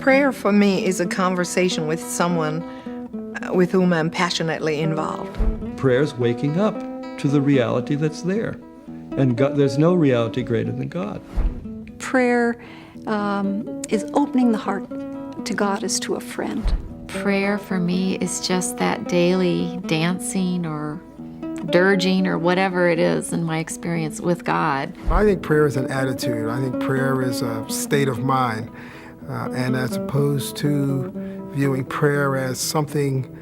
Prayer for me is a conversation with someone with whom I'm passionately involved. Prayer's waking up to the reality that's there. And God, there's no reality greater than God. Prayer is opening the heart to God as to a friend. Prayer for me is just that daily dancing or dirging or whatever it is in my experience with God. I think prayer is an attitude. I think prayer is a state of mind. And as opposed to viewing prayer as something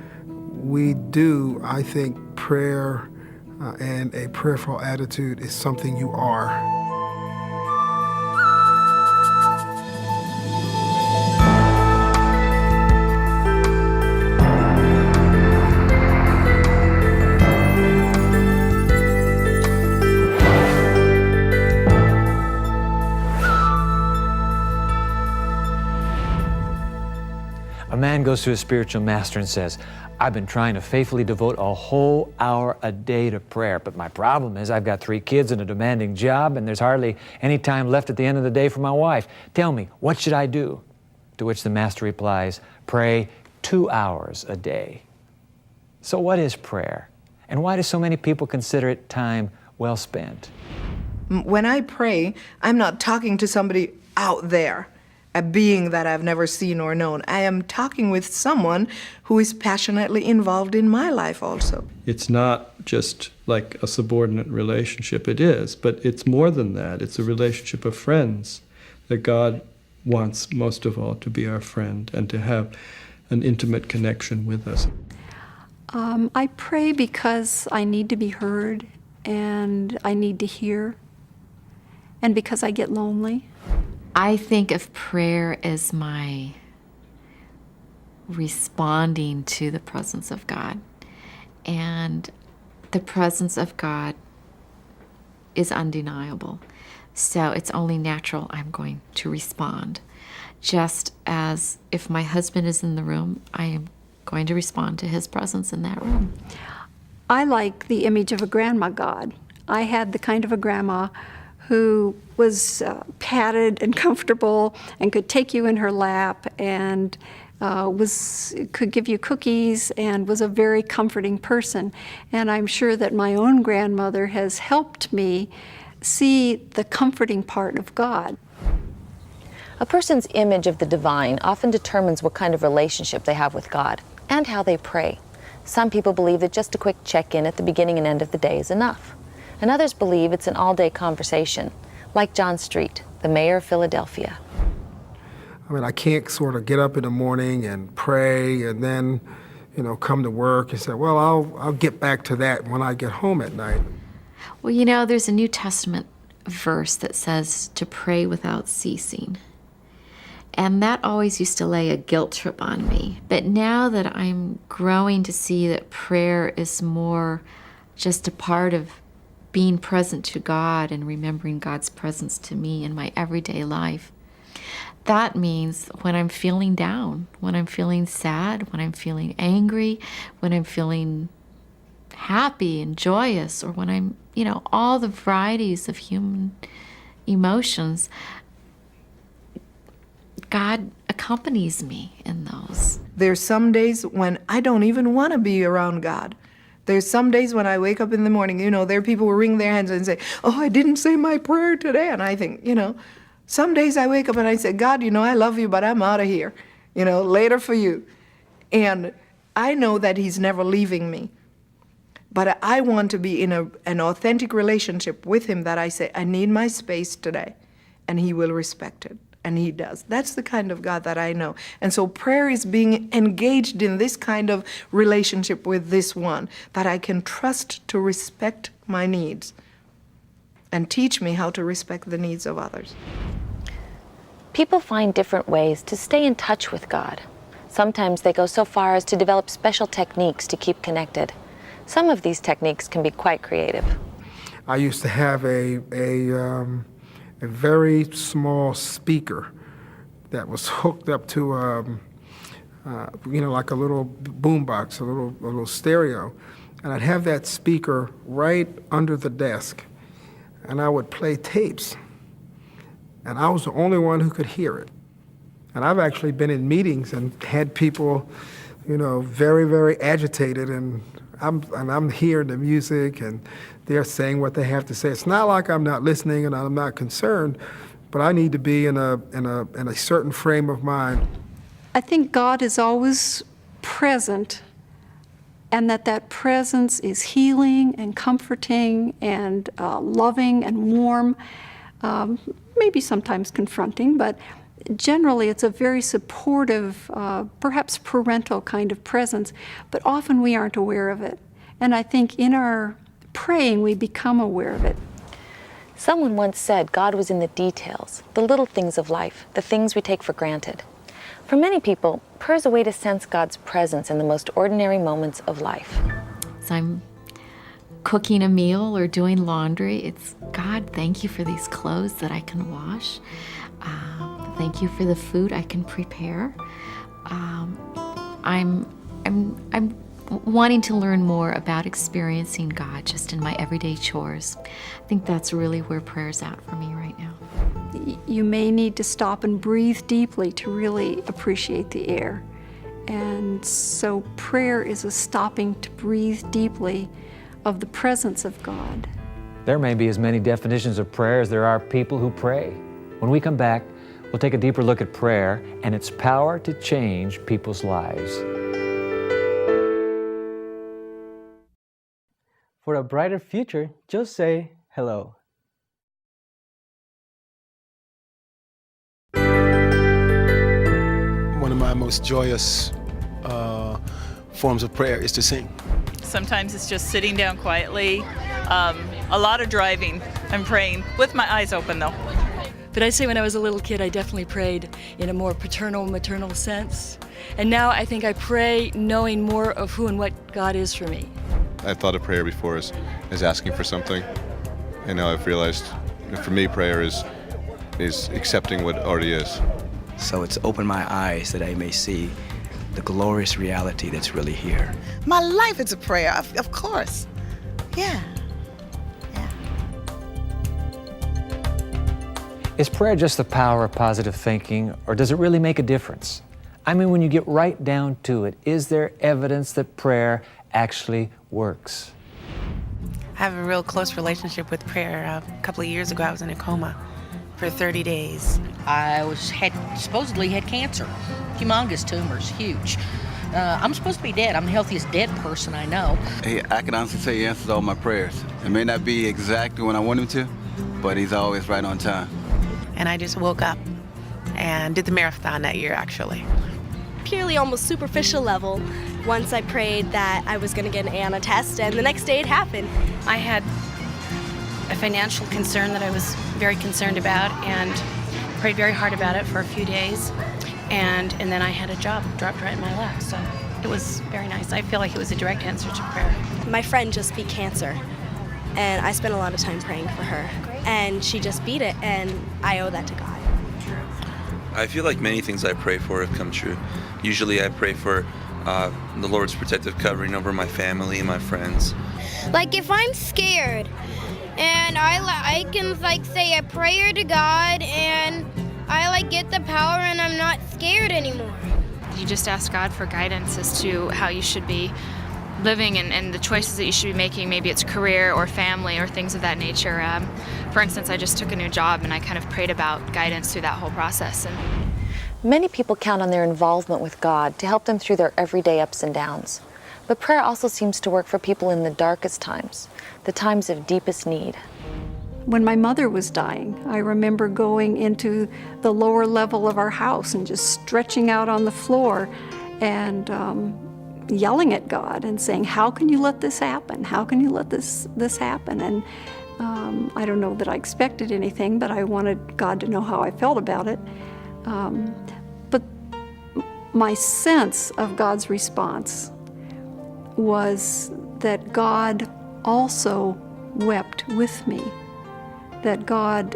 we do, I think prayer and a prayerful attitude is something you are. A man goes to his spiritual master and says, I've been trying to faithfully devote a whole hour a day to prayer, but my problem is I've got 3 kids and a demanding job, and there's hardly any time left at the end of the day for my wife. Tell me, what should I do? To which the master replies, pray 2 hours a day. So what is prayer? And why do so many people consider it time well spent? When I pray, I'm not talking to somebody out there, a being that I've never seen or known. I am talking with someone who is passionately involved in my life also. It's not just like a subordinate relationship. It is, but it's more than that. It's a relationship of friends that God wants most of all to be our friend and to have an intimate connection with us. I pray because I need to be heard and I need to hear, and because I get lonely. I think of prayer as my responding to the presence of God. And the presence of God is undeniable. So it's only natural I'm going to respond. Just as if my husband is in the room, I am going to respond to his presence in that room. I like the image of a grandma God. I had the kind of a grandma who was padded and comfortable and could take you in her lap and could give you cookies and was a very comforting person. And I'm sure that my own grandmother has helped me see the comforting part of God. A person's image of the divine often determines what kind of relationship they have with God and how they pray. Some people believe that just a quick check-in at the beginning and end of the day is enough. And others believe it's an all-day conversation, like John Street, the mayor of Philadelphia. I mean, I can't sort of get up in the morning and pray and then, come to work and say, well, I'll get back to that when I get home at night. Well, there's a New Testament verse that says to pray without ceasing. And that always used to lay a guilt trip on me. But now that I'm growing to see that prayer is more just a part of being present to God and remembering God's presence to me in my everyday life. That means when I'm feeling down, when I'm feeling sad, when I'm feeling angry, when I'm feeling happy and joyous, or when I'm, all the varieties of human emotions, God accompanies me in those. There's some days when I don't even want to be around God. There's some days when I wake up in the morning, there are people who wring their hands and say, oh, I didn't say my prayer today. And I think, some days I wake up and I say, God, I love you, but I'm out of here, later for you. And I know that he's never leaving me. But I want to be in an authentic relationship with him that I say, I need my space today, and he will respect it. And he does. That's the kind of God that I know. And so prayer is being engaged in this kind of relationship with this one that I can trust to respect my needs and teach me how to respect the needs of others. People find different ways to stay in touch with God. Sometimes they go so far as to develop special techniques to keep connected. Some of these techniques can be quite creative. I used to have a very small speaker that was hooked up to, like a little boombox, a little stereo. And I'd have that speaker right under the desk. And I would play tapes. And I was the only one who could hear it. And I've actually been in meetings and had people, you know, very, very agitated, and I'm hearing the music and they're saying what they have to say. It's not like I'm not listening and I'm not concerned, but I need to be in a certain frame of mind. I think God is always present, and that presence is healing and comforting and loving and warm, maybe sometimes confronting, but generally it's a very supportive, perhaps parental kind of presence, but often we aren't aware of it. And I think in our praying we become aware of it. Someone once said God was in the details, the little things of life, the things we take for granted. For many people, prayer is a way to sense God's presence in the most ordinary moments of life. As I'm cooking a meal or doing laundry, it's, God, thank you for these clothes that I can wash. Thank you for the food I can prepare. I'm wanting to learn more about experiencing God just in my everyday chores. I think that's really where prayer's at for me right now. You may need to stop and breathe deeply to really appreciate the air. And so prayer is a stopping to breathe deeply of the presence of God. There may be as many definitions of prayer as there are people who pray. When we come back, we'll take a deeper look at prayer and its power to change people's lives. For a brighter future, just say hello. One of my most joyous forms of prayer is to sing. Sometimes it's just sitting down quietly. A lot of driving. I'm praying with my eyes open though. But I'd say when I was a little kid, I definitely prayed in a more paternal, maternal sense. And now I think I pray knowing more of who and what God is for me. I've thought of prayer before as asking for something, and now I've realized that for me prayer is accepting what already is. So it's opened my eyes that I may see the glorious reality that's really here. My life is a prayer, of course. Yeah. Is prayer just the power of positive thinking, or does it really make a difference? I mean, when you get right down to it, is there evidence that prayer actually works? I have a real close relationship with prayer. A couple of years ago, I was in a coma for 30 days. I supposedly had cancer, humongous tumors, huge. I'm supposed to be dead. I'm the healthiest dead person I know. Hey, I can honestly say he answers all my prayers. It may not be exactly when I want him to, but he's always right on time. And I just woke up and did the marathon that year, actually. Purely almost superficial level, once I prayed that I was going to get an A on a test, and the next day it happened. I had a financial concern that I was very concerned about and prayed very hard about it for a few days. And then I had a job dropped right in my lap, so it was very nice. I feel like it was a direct answer to prayer. My friend just beat cancer, and I spent a lot of time praying for her. And she just beat it, and I owe that to God. I feel like many things I pray for have come true. Usually I pray for the Lord's protective covering over my family and my friends. Like if I'm scared, and I can say a prayer to God, and I get the power, and I'm not scared anymore. You just ask God for guidance as to how you should be living and the choices that you should be making. Maybe it's career or family or things of that nature. For instance, I just took a new job and I kind of prayed about guidance through that whole process. Many people count on their involvement with God to help them through their everyday ups and downs. But prayer also seems to work for people in the darkest times, the times of deepest need. When my mother was dying, I remember going into the lower level of our house and just stretching out on the floor and yelling at God and saying, how can you let this happen? How can you let this happen? And I don't know that I expected anything, but I wanted God to know how I felt about it. But my sense of God's response was that God also wept with me, that God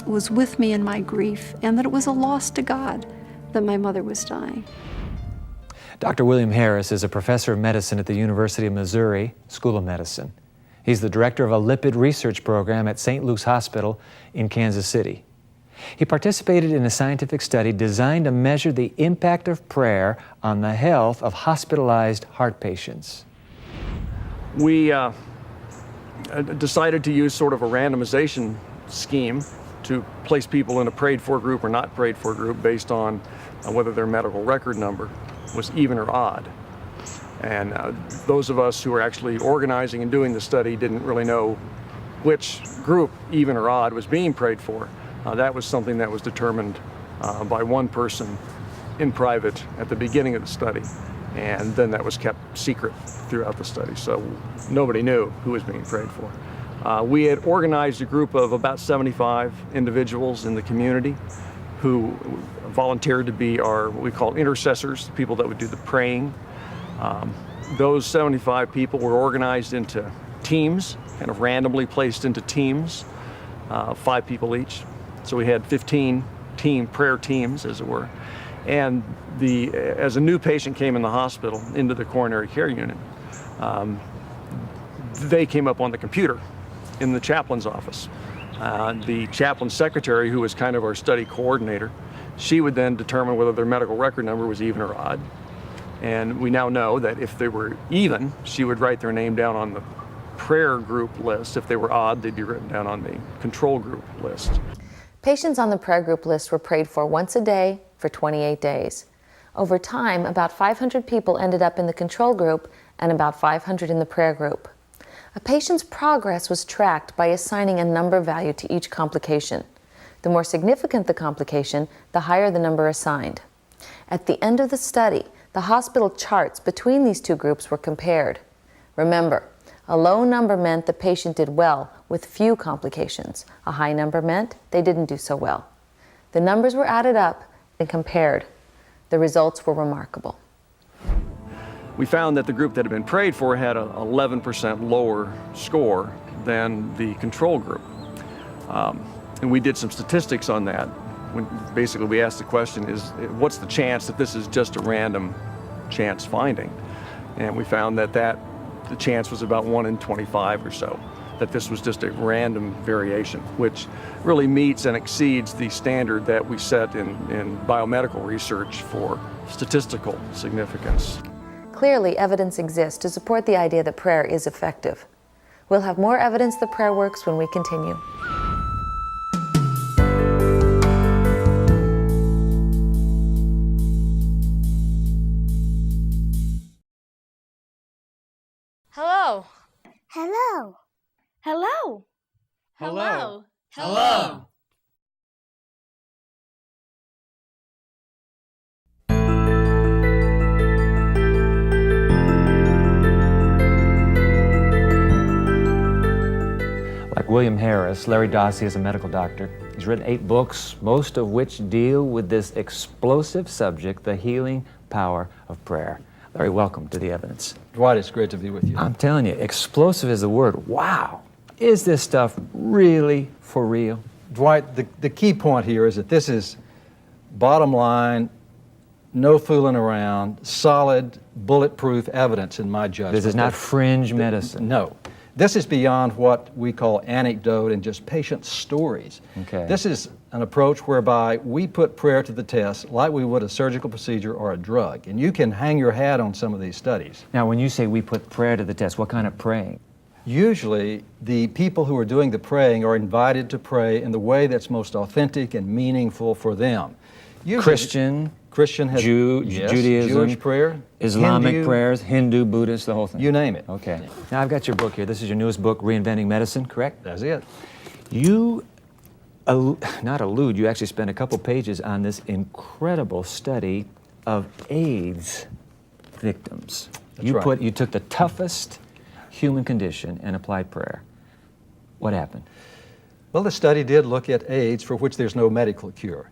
was with me in my grief, and that it was a loss to God that my mother was dying. Dr. William Harris is a professor of medicine at the University of Missouri School of Medicine. He's the director of a lipid research program at St. Luke's Hospital in Kansas City. He participated in a scientific study designed to measure the impact of prayer on the health of hospitalized heart patients. We decided to use sort of a randomization scheme to place people in a prayed for group or not prayed for group based on whether their medical record number was even or odd. And those of us who were actually organizing and doing the study didn't really know which group, even or odd, was being prayed for. That was something that was determined by one person in private at the beginning of the study, and then that was kept secret throughout the study, so nobody knew who was being prayed for. We had organized a group of about 75 individuals in the community who volunteered to be our, what we call intercessors, the people that would do the praying. Those 75 people were organized into teams, kind of randomly placed into teams, 5 people each. So we had 15 prayer teams, as it were. And as a new patient came in the hospital into the coronary care unit, they came up on the computer in the chaplain's office. The chaplain secretary, who was kind of our study coordinator, she would then determine whether their medical record number was even or odd. And we now know that if they were even, she would write their name down on the prayer group list. If they were odd, they'd be written down on the control group list. Patients on the prayer group list were prayed for once a day for 28 days. Over time, about 500 people ended up in the control group and about 500 in the prayer group. A patient's progress was tracked by assigning a number value to each complication. The more significant the complication, the higher the number assigned. At the end of the study, the hospital charts between these two groups were compared. Remember, a low number meant the patient did well with few complications. A high number meant they didn't do so well. The numbers were added up and compared. The results were remarkable. We found that the group that had been prayed for had an 11% lower score than the control group. And we did some statistics on that. When basically we asked the question what's the chance that this is just a random chance finding? And we found that the chance was about 1 in 25 or so, that this was just a random variation, which really meets and exceeds the standard that we set in biomedical research for statistical significance. Clearly, evidence exists to support the idea that prayer is effective. We'll have more evidence that prayer works when we continue. Hello. Hello. Hello. Hello. Hello. Like William Harris, Larry Dossey is a medical doctor. He's written 8 books, most of which deal with this explosive subject, the healing power of prayer. Larry, welcome to The Evidence. Dwight, it's great to be with you. I'm telling you, explosive is the word. Wow. Is this stuff really for real? Dwight, the key point here is that this is bottom line, no fooling around, solid, bulletproof evidence in my judgment. This is not fringe medicine. No. This is beyond what we call anecdote and just patient stories. Okay. This is an approach whereby we put prayer to the test like we would a surgical procedure or a drug. And you can hang your hat on some of these studies. Now, when you say we put prayer to the test, what kind of praying? Usually, the people who are doing the praying are invited to pray in the way that's most authentic and meaningful for them. Usually, Christian has yes, Judaism, Jewish prayer, Islamic Hindu, prayers, Hindu, Buddhist, the whole thing. You name it. Okay. Now I've got your book here. This is your newest book, Reinventing Medicine, correct? That's it. You you actually spent a couple pages on this incredible study of AIDS victims. That's right. You took the toughest human condition and applied prayer. What happened? Well, the study did look at AIDS, for which there's no medical cure.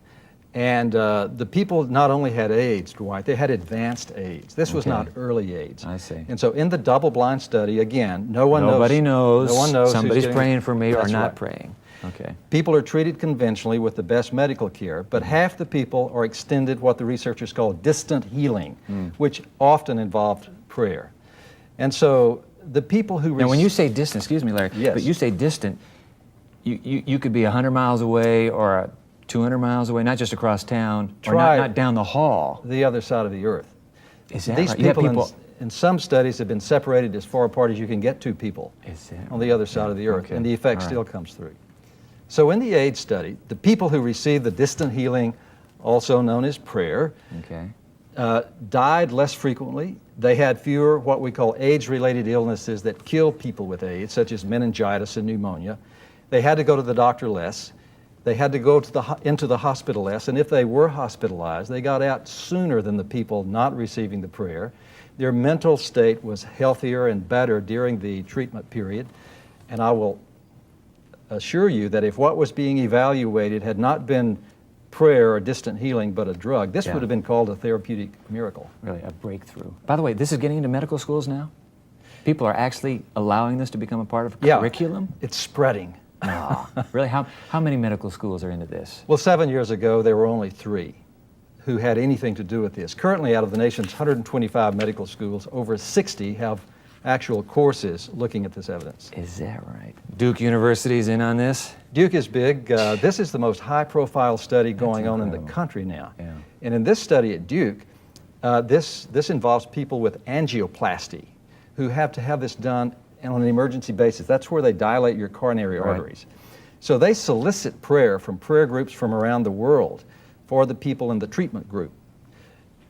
And the people not only had AIDS, Dwight, they had advanced AIDS. This was not early AIDS. I see. And so in the double-blind study, again, Nobody knows. No one knows somebody's who's praying for me or That's not right. praying. Okay. People are treated conventionally with the best medical care, but half the people are extended what the researchers call distant healing, which often involved prayer. And so the people who... Now, when you say distant, excuse me, Larry, yes. but you say distant, you could be 100 miles away or 200 miles away, not just across town, or Try not down the hall. the other side of the earth. Is that These right? You have people, in some studies have been separated as far apart as you can get two people on the other side of the earth, Okay. and the effect All right. still comes through. So in the AIDS study, the people who received the distant healing, also known as prayer, Okay. died less frequently. They had fewer what we call AIDS-related illnesses that kill people with AIDS, such as meningitis and pneumonia. They had to go to the doctor less. They had to go to into the hospital less, and if they were hospitalized, they got out sooner than the people not receiving the prayer. Their mental state was healthier and better during the treatment period, and I will assure you that if what was being evaluated had not been prayer or distant healing, but a drug, this Yeah. would have been called a therapeutic miracle. Really, a breakthrough. By the way, this is getting into medical schools now? People are actually allowing this to become a part of curriculum? It's spreading. No. Really? How many medical schools are into this? Well, 7 years ago, there were only 3 who had anything to do with this. Currently, out of the nation's 125 medical schools, over 60 have actual courses looking at this evidence. Is that right? Duke University's in on this? Duke is big. This is the most high-profile study going on in the country now. Yeah. And in this study at Duke, this involves people with angioplasty who have to have this done on an emergency basis. That's where they dilate your coronary arteries. So they solicit prayer from prayer groups from around the world for the people in the treatment group.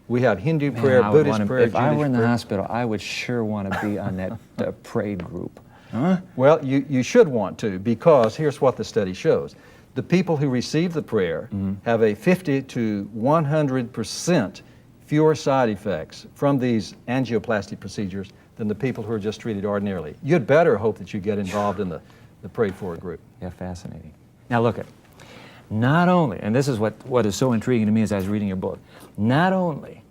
We have Hindu prayer, Buddhist prayer, If I Jewish were in the prayer. hospital, I would sure want to be on that pray group. Huh? Well, you should want to, because here's what the study shows. The people who receive the prayer have a 50 to 100% fewer side effects from these angioplasty procedures than the people who are just treated ordinarily. You'd better hope that you get involved in the pray for group. Yeah, fascinating. Now look at, not only, and this is what is so intriguing to me as I was reading your book, not only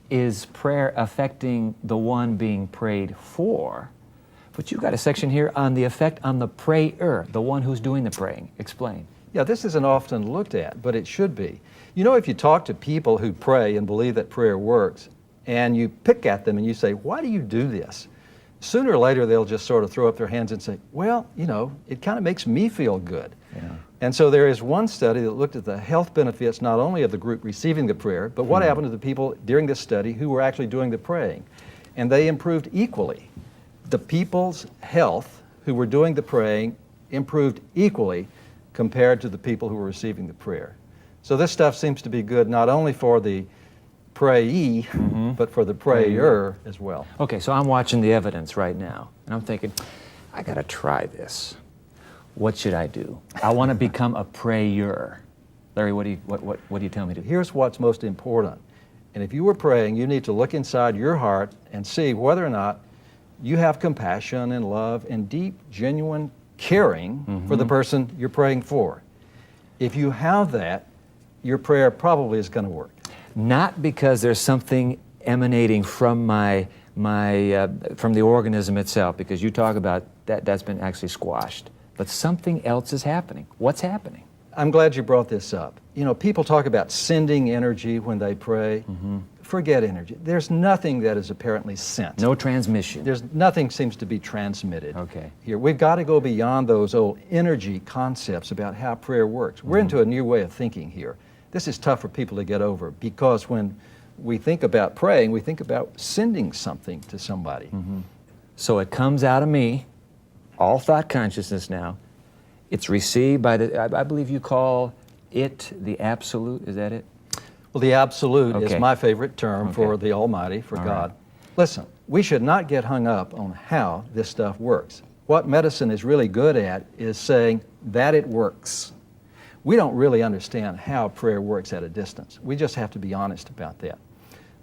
is prayer affecting the one being prayed for, but you've got a section here on the effect on the prayer, the one who's doing the praying. Explain. Yeah, this isn't often looked at, but it should be. You know, if you talk to people who pray and believe that prayer works, and you pick at them and you say, why do you do this? Sooner or later, they'll just sort of throw up their hands and say, well, you know, it kind of makes me feel good. Yeah. And so there is one study that looked at the health benefits not only of the group receiving the prayer, but what happened to the people during this study who were actually doing the praying. And they improved equally. The people's health who were doing the praying improved equally compared to the people who were receiving the prayer. So this stuff seems to be good not only for the prayee, but for the prayer as well. Okay, so I'm watching the evidence right now, and I'm thinking, I got to try this. What should I do? I want to become a prayer. Larry, what do you tell me to do? Here's what's most important. And if you were praying, you need to look inside your heart and see whether or not you have compassion and love and deep, genuine caring for the person you're praying for. If you have that, your prayer probably is going to work. Not because there's something emanating from from the organism itself, because you talk about that's been actually squashed, but something else is happening. What's happening? I'm glad you brought this up. You know, people talk about sending energy when they pray. Forget energy. There's nothing that is apparently sent. No transmission. There's nothing seems to be transmitted. Okay. Here, we've got to go beyond those old energy concepts about how prayer works. We're into a new way of thinking here. This is tough for people to get over, because when we think about praying, we think about sending something to somebody. So it comes out of me, all thought consciousness now. It's received by I believe you call it the absolute, is that it? Well, the absolute is Okay. my favorite term for Okay. the Almighty, for All God. right. Listen, we should not get hung up on how this stuff works. What medicine is really good at is saying that it works. We don't really understand how prayer works at a distance. We just have to be honest about that.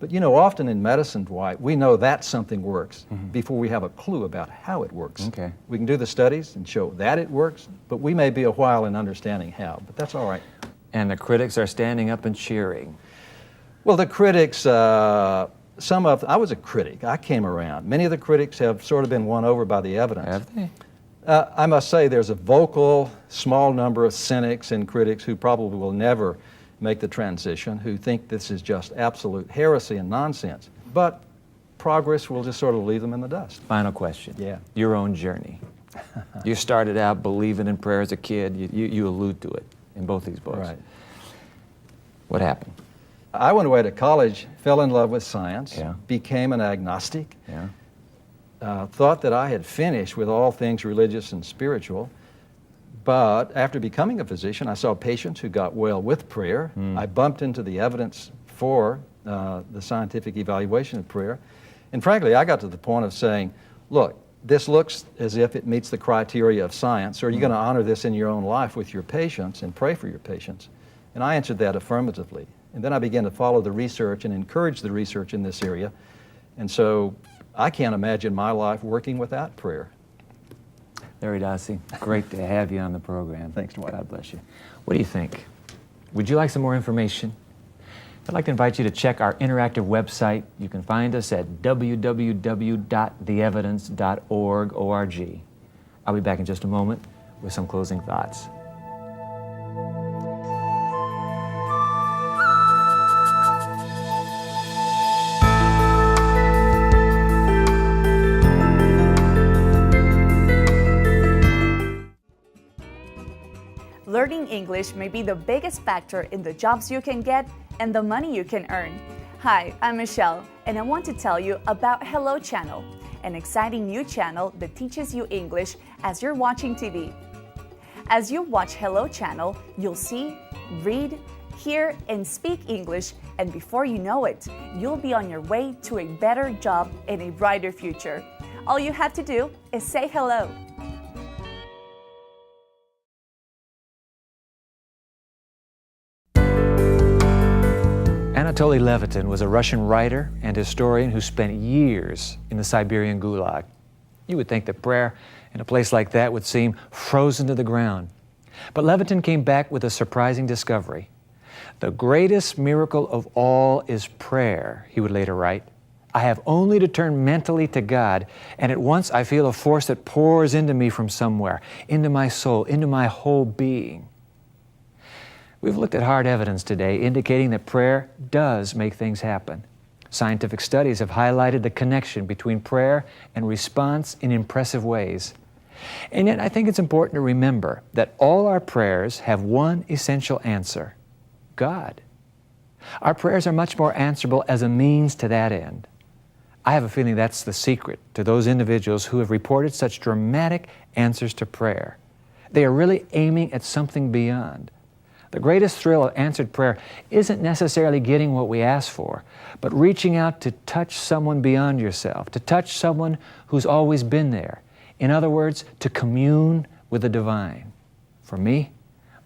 But you know, often in medicine, Dwight, we know that something works before we have a clue about how it works. Okay. We can do the studies and show that it works, but we may be a while in understanding how, but that's all right. And the critics are standing up and cheering. Well, the critics, I was a critic. I came around. Many of the critics have sort of been won over by the evidence. Have they? I must say there's a vocal, small number of cynics and critics who probably will never make the transition, who think this is just absolute heresy and nonsense. But progress will just sort of leave them in the dust. Final question. Yeah. Your own journey. You started out believing in prayer as a kid. You allude to it. in both these books. Right. What happened? I went away to college, fell in love with science, Yeah. became an agnostic, Yeah. thought that I had finished with all things religious and spiritual. But after becoming a physician, I saw patients who got well with prayer. I bumped into the evidence for the scientific evaluation of prayer. And frankly, I got to the point of saying, look, this looks as if it meets the criteria of science. So are you going to honor this in your own life with your patients and pray for your patients? And I answered that affirmatively. And then I began to follow the research and encourage the research in this area. And so I can't imagine my life working without prayer. Larry Dossie, great to have you on the program. Thanks, Dwight. God bless you. What do you think? Would you like some more information? I'd like to invite you to check our interactive website. You can find us at www.theevidence.org. I'll be back in just a moment with some closing thoughts. Learning English may be the biggest factor in the jobs you can get and the money you can earn. Hi, I'm Michelle, and I want to tell you about Hello Channel, an exciting new channel that teaches you English as you're watching TV. As you watch Hello Channel, you'll see, read, hear, and speak English, and before you know it, you'll be on your way to a better job and a brighter future. All you have to do is say hello. Anatoly Levitin was a Russian writer and historian who spent years in the Siberian Gulag. You would think that prayer in a place like that would seem frozen to the ground. But Levitin came back with a surprising discovery. The greatest miracle of all is prayer, he would later write. I have only to turn mentally to God, and at once I feel a force that pours into me from somewhere, into my soul, into my whole being. We've looked at hard evidence today indicating that prayer does make things happen. Scientific studies have highlighted the connection between prayer and response in impressive ways. And yet I think it's important to remember that all our prayers have one essential answer: God. Our prayers are much more answerable as a means to that end. I have a feeling that's the secret to those individuals who have reported such dramatic answers to prayer. They are really aiming at something beyond. The greatest thrill of answered prayer isn't necessarily getting what we ask for, but reaching out to touch someone beyond yourself, to touch someone who's always been there. In other words, to commune with the divine. For me,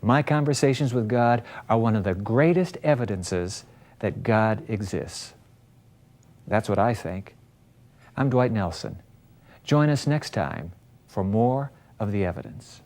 my conversations with God are one of the greatest evidences that God exists. That's what I think. I'm Dwight Nelson. Join us next time for more of The Evidence.